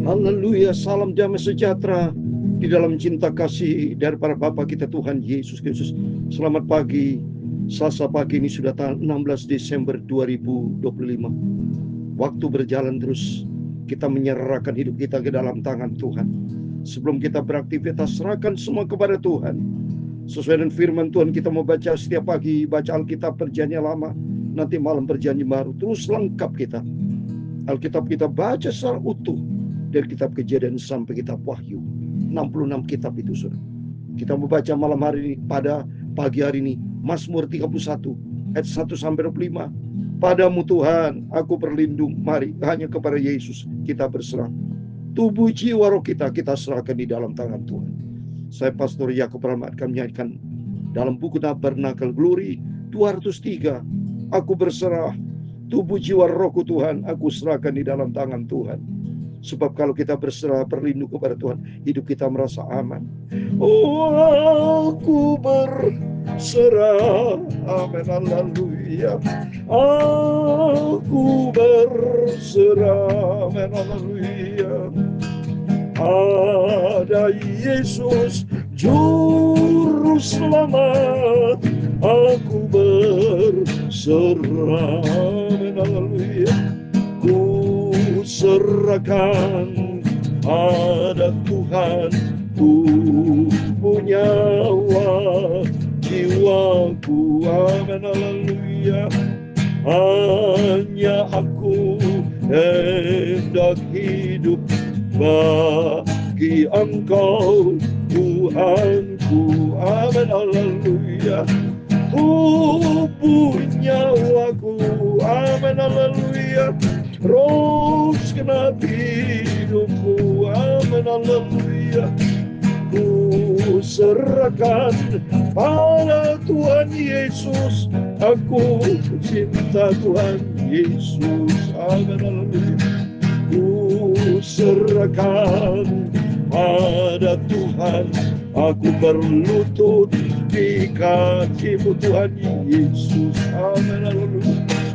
Haleluya, salam damai sejahtera di dalam cinta kasih daripada Bapa kita Tuhan Yesus Kristus. Selamat pagi, Selasa pagi ini sudah tanggal 16 Desember 2025. Waktu berjalan terus, kita menyerahkan hidup kita ke dalam tangan Tuhan. Sebelum kita beraktivitas, serahkan semua kepada Tuhan. Sesuai dengan firman Tuhan, kita mau baca setiap pagi, baca Alkitab Perjanjian Lama, nanti malam Perjanjian Baru, terus lengkap kita. Alkitab kita baca secara utuh, dari kitab Kejadian sampai kitab Wahyu. 66 kitab itu, saudara. Kita membaca malam hari ini, pada pagi hari ini, Mazmur 31 ayat 1 sampai 25. Padamu Tuhan, aku berlindung. Mari hanya kepada Yesus kita berserah. Tubuh jiwa roh kita serahkan di dalam tangan Tuhan. Saya Pastor Yakub Rahmat akan menyanyikan dalam buku Tabernakel Glory 203. Aku berserah. Tubuh jiwa rohku Tuhan, aku serahkan di dalam tangan Tuhan. Sebab kalau kita berserah, berlindung kepada Tuhan, hidup kita merasa aman. Oh, aku berserah. Amin, haleluya. Aku berserah. Amin, haleluya. Ada Yesus Juru Selamat. Aku berserah. Amin, haleluya. Serahkan pada Tuhan tubuh nyawa jiwaku. Amin, haleluya. Hanya aku hendak hidup bagi Engkau Tuhanku. Amin, haleluya. Tubuh nyawaku. Amin, haleluya. Roh segenap hidupku. Amin, haleluya. Ku serahkan pada Tuhan Yesus. Aku cinta Tuhan Yesus. Amin, haleluya. Ku serahkan pada Tuhan. Aku berlutut di kaki-Mu Tuhan Yesus. Amin, haleluya.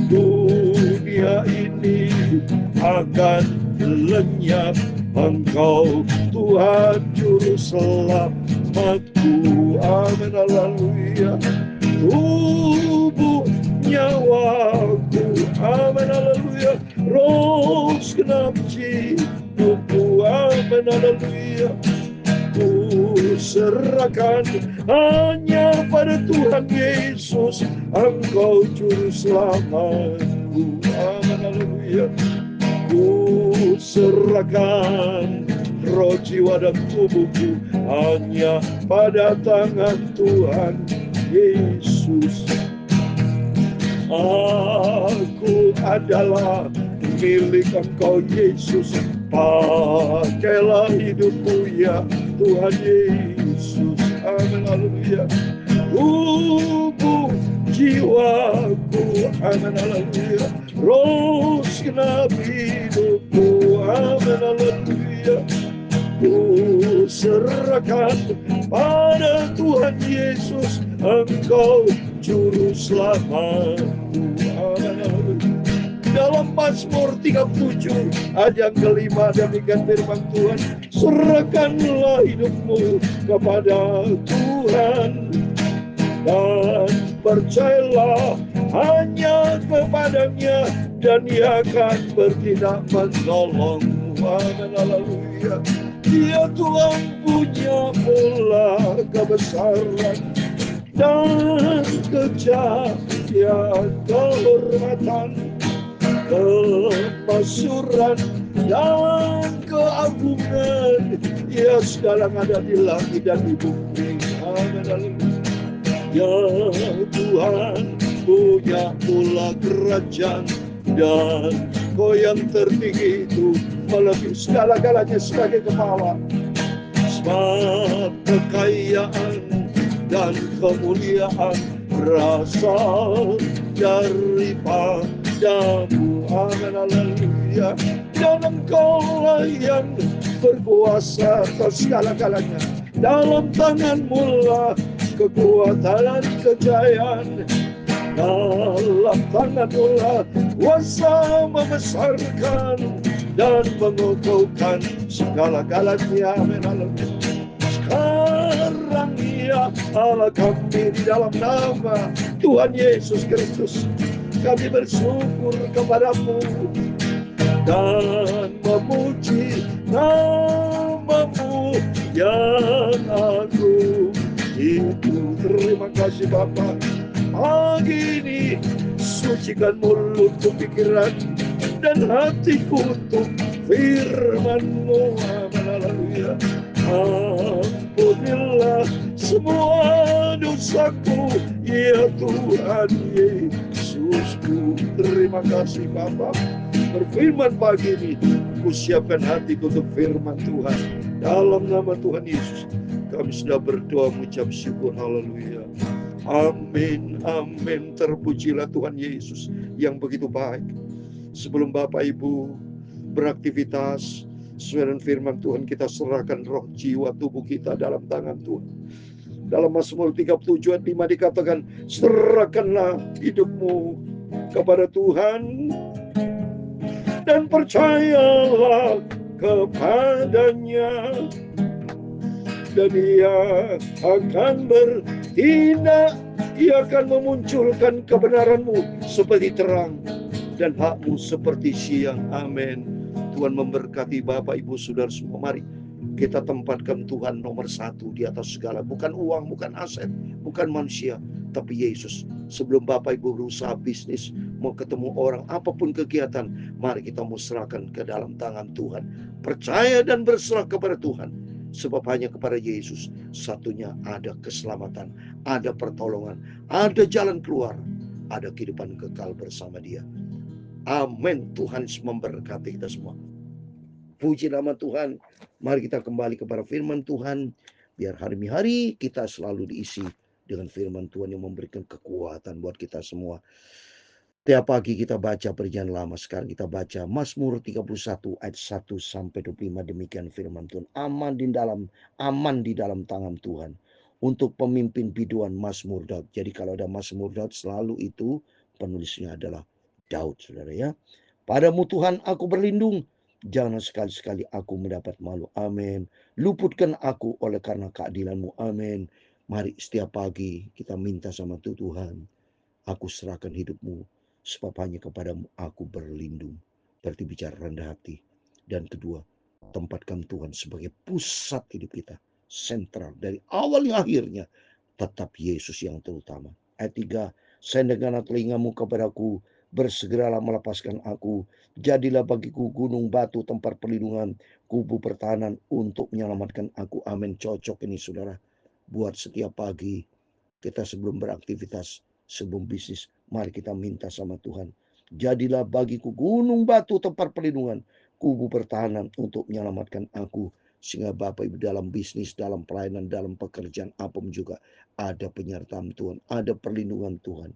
Dunia ini akan lenyap, Engkau Tuhan Juru Selamatku. Amin, haleluya. Tubuh nyawaku. Amin, haleluya. Roh segenap hidupku. Amin, haleluya. Ku serahkan hanya pada Tuhan Yesus, Engkau Juru Selamatku. Amin, haleluya. Ku serahkan roh, jiwa dan tubuhku hanya pada tangan Tuhan Yesus. Aku adalah milik Engkau Yesus. Pakailah hidupku ya Tuhan Yesus. Amin, haleluya. Tubuh jiwaku. Amin, haleluya. Roh segenap hidupku. Amin, haleluya. Ku serahkan pada Tuhan Yesus, Engkau Juru Selamatku. Amin, haleluya. Dalam Mazmur 37 ayat yang kelima, demikian firman Tuhan, serahkanlah hidupmu kepada Tuhan dan percayalah hanya kepadanya, dan Ia akan bertindak menolongmu. Amin, haleluya. Dia Tuhan punya mula kebesaran dan kejayaan, kehormatan, kemasyuran dan keagungan. Ya, segala yang ada di langit dan di bumi. Amin, haleluya. Ya Tuhan punya mula kerajaan, dan Kau yang tertinggi itu melebihi segala-galanya sebagai kepala. Sebab kekayaan dan kemuliaan berasal daripadamu. Amin, haleluya. Dan Engkau-lah yang berkuasa atas segala-galanya. Dalam tangan-Mu lah kekuatan dan kejayaan. Dalam tangan-Mu lah kuasa membesarkan. dan mengokohkan segala-galanya. Amin. Haleluya. Sekarang ya Allah kami di dalam nama Tuhan Yesus Kristus, kami bersyukur kepadamu dan memuji nama-Mu yang agung itu. Terima kasih Bapa. Pagi ini sucikan mulutku, pikiran dan hatiku untuk firman-Mu. Haleluya. Ampunilah semua dosaku, ya Tuhan Yesusku. Terima kasih Bapa. Berfirman pagi ini, ku siapkan hatiku untuk firman Tuhan. Dalam nama Tuhan Yesus, kami sudah berdoa mengucap syukur. Haleluya. Amin, amin. Terpujilah Tuhan Yesus yang begitu baik. Sebelum Bapak Ibu beraktivitas sesuai dengan firman Tuhan, kita serahkan roh, jiwa, tubuh kita dalam tangan Tuhan. Dalam Mazmur 37 ayat 5 dikatakan, serahkanlah hidupmu kepada Tuhan dan percayalah kepadanya, dan Ia akan bertindak. Ia akan memunculkan kebenaranmu seperti terang dan hakmu seperti siang. Amin. Tuhan memberkati Bapak Ibu Saudara semua. Mari kita tempatkan Tuhan nomor satu di atas segala. Bukan uang, bukan aset, bukan manusia, tapi Yesus. Sebelum Bapak Ibu berusaha bisnis, mau ketemu orang, apapun kegiatan, mari kita mau serahkan ke dalam tangan Tuhan. Percaya dan berserah kepada Tuhan. Sebab hanya kepada Yesus satunya ada keselamatan, ada pertolongan, ada jalan keluar, ada kehidupan kekal bersama Dia. Amin. Tuhan memberkati kita semua. Puji nama Tuhan. Mari kita kembali kepada firman Tuhan. Biar hari-hari kita selalu diisi dengan firman Tuhan yang memberikan kekuatan buat kita semua. Tiap pagi kita baca perjanjian lama. Sekarang kita baca Mazmur 31 ayat 1 sampai 25. Demikian firman Tuhan. Aman di dalam tangan Tuhan. Untuk pemimpin biduan Mazmur Daud. Jadi kalau ada Mazmur Daud, selalu itu penulisnya adalah Daud, saudara ya. Padamu Tuhan aku berlindung, jangan sekali-sekali aku mendapat malu. Amin. Luputkan aku oleh karena keadilan-Mu. Amin. Mari setiap pagi kita minta sama Tuhan, aku serahkan hidup-Mu, sebab hanya kepadamu aku berlindung. Berarti bicara rendah hati. Dan kedua, tempatkan Tuhan sebagai pusat hidup kita, sentral dari awal yang akhirnya, tetap Yesus yang terutama. Ayat 3, sendengkanlah telingamu kepadaku, bersegeralah melepaskan aku, jadilah bagiku gunung batu tempat perlindungan, kubu pertahanan untuk menyelamatkan aku. Amin. Cocok ini saudara, buat setiap pagi kita sebelum beraktivitas, sebelum bisnis, mari kita minta sama Tuhan, jadilah bagiku gunung batu tempat perlindungan, kubu pertahanan untuk menyelamatkan aku. Sehingga Bapak Ibu dalam bisnis, dalam pelayanan, dalam pekerjaan apapun juga ada penyertaan Tuhan, ada perlindungan Tuhan,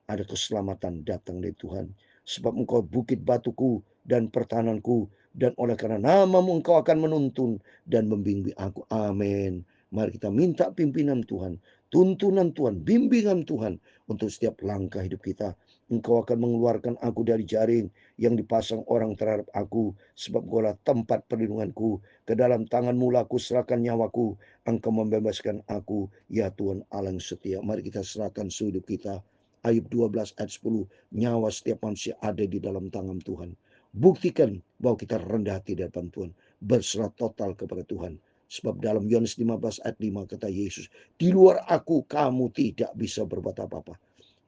ada keselamatan datang dari Tuhan. Sebab Engkau bukit batuku dan pertahananku, dan oleh karena nama-Mu Engkau akan menuntun dan membimbing aku. Amin. Mari kita minta pimpinan Tuhan, tuntunan Tuhan, bimbingan Tuhan untuk setiap langkah hidup kita. Engkau akan mengeluarkan aku dari jaring yang dipasang orang terhadap aku, sebab Engkaulah tempat perlindunganku. Ke dalam tangan-Mu lah aku serahkan nyawaku. Engkau membebaskan aku, ya Tuhan Allah yang setia. Mari kita serahkan hidup kita. Ayub 12 ayat 10, nyawa setiap manusia ada di dalam tangan Tuhan. Buktikan bahwa kita rendah hati di hadapan Tuhan, berserah total kepada Tuhan. Sebab dalam Yohanes 15 ayat 5 kata Yesus, di luar aku kamu tidak bisa berbuat apa-apa.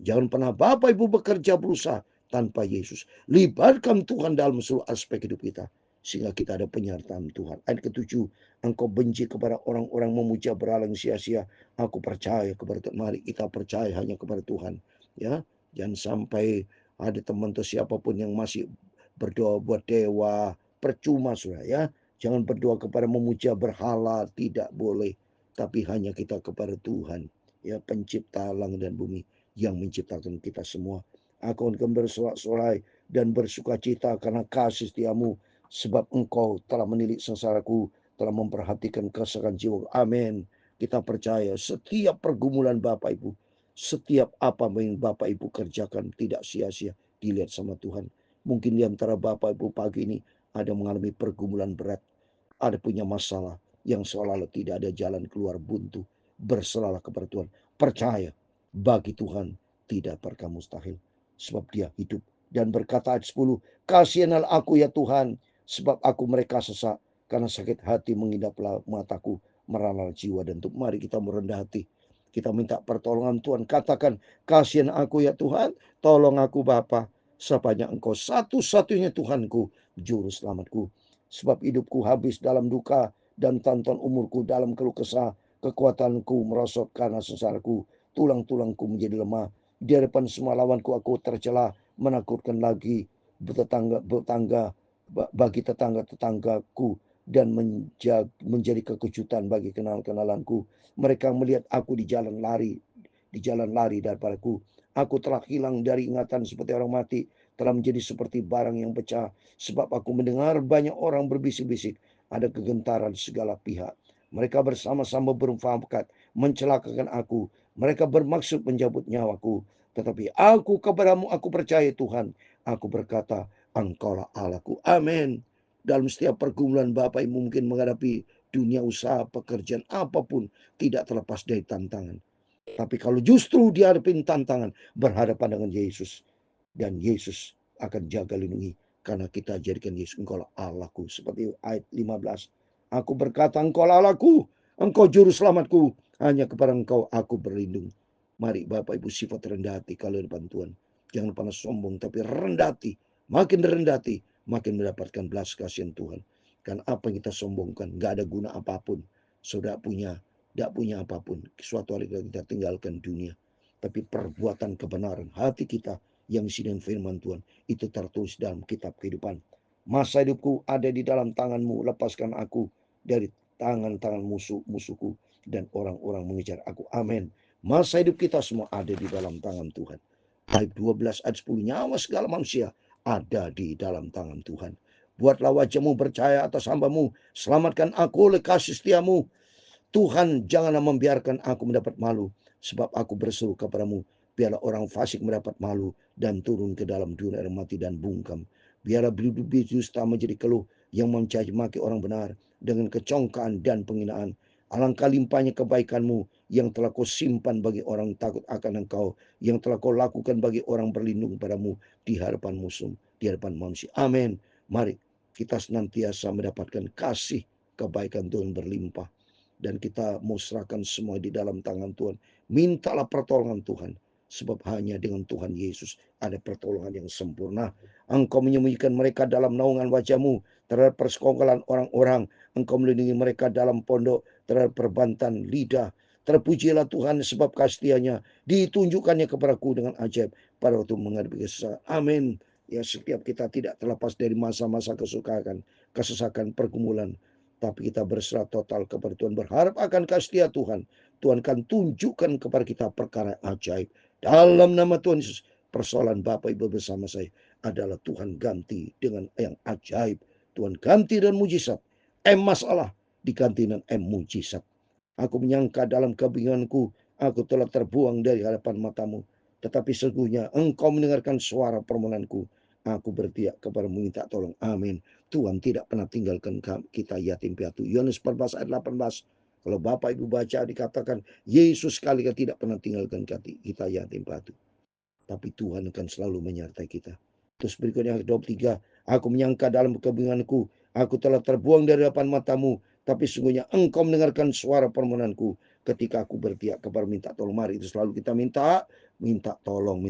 Jangan pernah Bapak Ibu bekerja berusaha tanpa Yesus. Libatkan Tuhan dalam seluruh aspek hidup kita, sehingga kita ada penyertaan Tuhan. Ayat ke-7, engkau benci kepada orang-orang memuja berhala yang sia-sia. Aku percaya kepada Tuhan. Mari kita percaya hanya kepada Tuhan. Ya, jangan sampai ada teman atau siapapun yang masih berdoa buat dewa, percuma sudah ya. Jangan berdoa kepada memuja berhala, tidak boleh. Tapi hanya kita kepada Tuhan, ya, pencipta langit dan bumi yang menciptakan kita semua. Aku akan bersorak-sorai dan bersuka cita karena kasih setiamu, sebab Engkau telah menilik sengsaraku, telah memperhatikan kesesakan jiwa. Amin. Kita percaya setiap pergumulan Bapak Ibu, setiap apa yang Bapak Ibu kerjakan tidak sia-sia dilihat sama Tuhan. Mungkin di antara Bapak Ibu pagi ini ada mengalami pergumulan berat, ada punya masalah yang seolah-olah tidak ada jalan keluar buntu, berserahlah kepada Tuhan. Percaya, bagi Tuhan tidak perkara mustahil. Sebab dia hidup. Dan berkata ayat 10, kasihanlah aku ya Tuhan, sebab aku mereka sesak, karena sakit hati mengidaplah mataku, merana jiwa dan tubuh. Mari kita merendah hati. Kita minta pertolongan Tuhan. Katakan, kasihan aku ya Tuhan, tolong aku Bapa. Sepanjang Engkau satu-satunya Tuhanku, juru selamatku. Sebab hidupku habis dalam duka, dan tonton umurku dalam keluh kesah. Kekuatanku merosot karena sesaraku, tulang-tulangku menjadi lemah. Di hadapan semua lawanku aku tercela, menakutkan lagi bagi tetangga-tetanggaku, dan menjadi kekejutan bagi kenalan-kenalanku. Mereka melihat aku di jalan lari daripadaku. Aku telah hilang dari ingatan seperti orang mati, telah menjadi seperti barang yang pecah. Sebab aku mendengar banyak orang berbisik-bisik, ada kegentaran segala pihak. Mereka bersama-sama bermufakat mencelakakan aku. Mereka bermaksud mencabut nyawaku. Tetapi aku kepadamu aku percaya Tuhan. Aku berkata, Engkaulah Allahku. Amin. Dalam setiap pergumulan Bapak Ibu mungkin menghadapi dunia usaha, pekerjaan apapun, tidak terlepas dari tantangan. Tapi kalau justru dihadapin tantangan, berhadapan dengan Yesus. Dan Yesus akan jaga lindungi. Karena kita jadikan Yesus, Engkau Allahku. Seperti ayat 15. Aku berkata, Engkau Allahku, Engkau juru selamatku. Hanya kepada Engkau aku berlindung. Mari Bapak Ibu sifat rendah hati kalau depan Tuhan. Jangan pernah sombong, tapi rendah hati. Makin rendah hati, makin mendapatkan belas kasihan Tuhan. Karena apa yang kita sombongkan, gak ada guna apapun. Saudara tidak punya apapun. Suatu hari kita tinggalkan dunia. Tapi perbuatan kebenaran hati kita yang isi dengan firman Tuhan itu tertulis dalam kitab kehidupan. Masa hidupku ada di dalam tanganmu. Lepaskan aku dari tangan-tangan musuhku dan orang-orang mengejar aku. Amin. Masa hidup kita semua ada di dalam tangan Tuhan. Ayat 12 ayat 10, nyawa segala manusia ada di dalam tangan Tuhan. Buatlah wajahmu percaya atas hambamu. Selamatkan aku oleh kasih setiamu. Tuhan, janganlah membiarkan aku mendapat malu, sebab aku berseru kepadamu, biarlah orang fasik mendapat malu dan turun ke dalam dunia air mati dan bungkam. Biarlah bibir dusta menjadi keluh yang mencaci maki orang benar dengan kecongkaan dan penghinaan. Alangkah limpahnya kebaikanmu yang telah kau simpan bagi orang takut akan engkau, yang telah kau lakukan bagi orang berlindung padamu di hadapan musuh, di hadapan manusia. Amin. Mari kita senantiasa mendapatkan kasih kebaikan Tuhan berlimpah. Dan kita mau serahkan semua di dalam tangan Tuhan. Mintalah pertolongan Tuhan. Sebab hanya dengan Tuhan Yesus ada pertolongan yang sempurna. Engkau menyembunyikan mereka dalam naungan wajahmu terhadap persekongkolan orang-orang. Engkau melindungi mereka dalam pondok terhadap perbantan lidah. Terpujilah Tuhan sebab kasih-Nya ditunjukkannya kepadaku dengan ajaib pada waktu menghadapi kesusahan. Amin. Ya, setiap kita tidak terlepas dari masa-masa kesesakan, pergumulan. Tapi kita berserah total kepada Tuhan. Berharap akan kasih Tuhan. Tuhan akan tunjukkan kepada kita perkara ajaib. Dalam nama Tuhan Yesus. Persoalan Bapak Ibu bersama saya adalah Tuhan ganti dengan yang ajaib. Tuhan ganti dan mujizat. Masalah diganti dengan mujizat. Aku menyangka dalam kebingunganku, aku telah terbuang dari hadapan matamu. Tetapi sesungguhnya engkau mendengarkan suara permohonanku. Aku berteriak kepada minta tolong. Amin. Tuhan tidak pernah tinggalkan kita yatim piatu. Yohanes 14 ayat 18. Kalau Bapak Ibu baca dikatakan Yesus sekali tidak pernah tinggalkan kita yatim piatu. Tapi Tuhan akan selalu menyertai kita. Terus berikutnya ayat 23. Aku menyangka dalam kebingunganku, aku telah terbuang dari hadapan matamu. Tapi sungguhnya engkau mendengarkan suara permohonanku ketika aku berteriak kepada minta tolong. Mari itu selalu kita minta tolong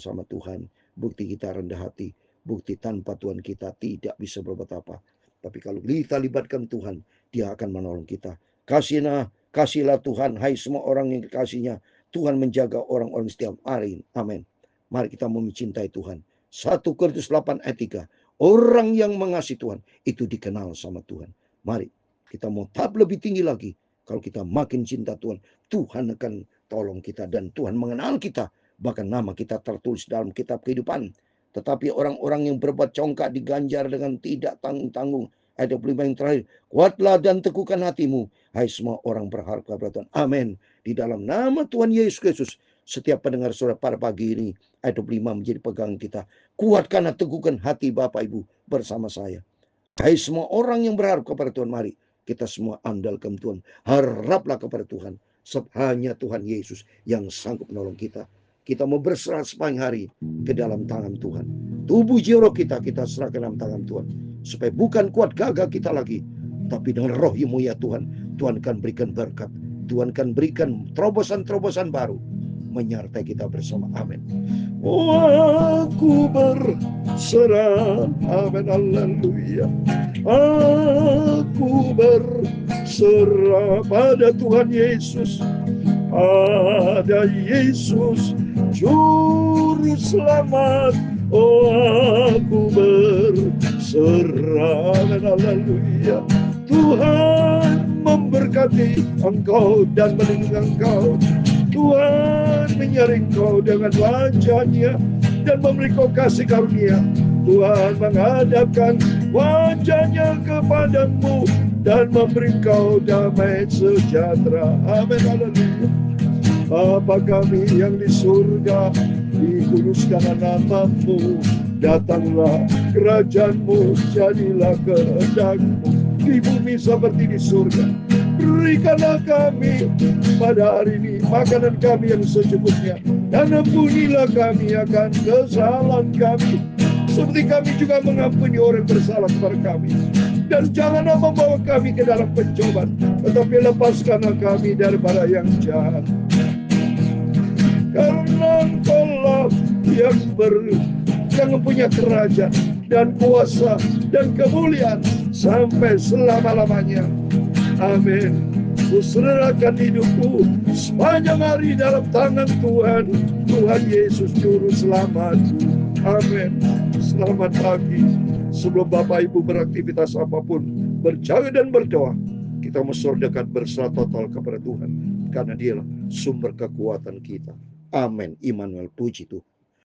sama Tuhan. Bukti kita rendah hati. Bukti tanpa Tuhan kita tidak bisa berbuat apa. Tapi kalau kita libatkan Tuhan, Dia akan menolong kita. Kasihlah Tuhan, hai semua orang yang dikasihnya. Tuhan menjaga orang-orang setiap hari. Amin. Mari kita mencintai Tuhan. 1 Korintus 8 ayat 3. Orang yang mengasihi Tuhan itu dikenal sama Tuhan. Mari kita mau tahap lebih tinggi lagi. Kalau kita makin cinta Tuhan, Tuhan akan tolong kita dan Tuhan mengenal kita. Bahkan nama kita tertulis dalam kitab kehidupan. Tetapi orang-orang yang berbuat congkak diganjar dengan tidak tanggung-tanggung. Ayat 25 yang terakhir. Kuatlah dan teguhkan hatimu. Hai semua orang berharap kepada Tuhan. Amin. Di dalam nama Tuhan Yesus Kristus. Setiap pendengar suara pada pagi ini. Ayat 25 menjadi pegangan kita. Kuatkan dan teguhkan hati Bapak Ibu bersama saya. Hai semua orang yang berharap kepada Tuhan, mari kita semua andalkan Tuhan. Haraplah kepada Tuhan. Sebab hanya Tuhan Yesus yang sanggup menolong kita. Kita mau berserah sepanjang hari ke dalam tangan Tuhan. Tubuh jiwa kita serahkan dalam tangan Tuhan. Supaya bukan kuat gagah kita lagi, tapi dengan roh-Mu ya Tuhan, Tuhan akan berikan berkat. Tuhan akan berikan terobosan-terobosan baru menyertai kita bersama. Amin. Oh, aku berserah. Amin. Haleluya. Aku berserah pada Tuhan Yesus. Pada Yesus Juru Selamat. Oh, aku berserah. Amin. Haleluya. Tuhan memberkati engkau dan melindungi engkau. Tuhan menyaring kau dengan wajah-Nya dan memberi kau kasih karunia. Tuhan menghadapkan wajah-Nya kepadamu dan memberi kau damai sejahtera. Amin. Haleluya. Bapa kami yang di surga, dikuduskanlah nama-Mu. Datanglah kerajaan-Mu, jadilah kehendak-Mu di bumi seperti di surga. Berikanlah kami pada hari ini makanan kami yang secukupnya, dan ampunilah kami akan kesalahan kami, seperti kami juga mengampuni orang yang bersalah kepada kami. Dan janganlah membawa kami ke dalam pencobaan, tetapi lepaskanlah kami daripada yang jahat. Karena Engkau-lah yang mempunyai kerajaan dan kuasa dan kemuliaan sampai selama-lamanya. Amin. Kuserahkan hidupku sepanjang hari dalam tangan Tuhan, Tuhan Yesus Juru Selamatku. Amin. Selamat pagi. Sebelum Bapak Ibu beraktivitas apapun, berjaga dan berdoa, kita mesti dekat berserah total kepada Tuhan, karena Dialah sumber kekuatan kita. Amin. Immanuel, puji Tuhan.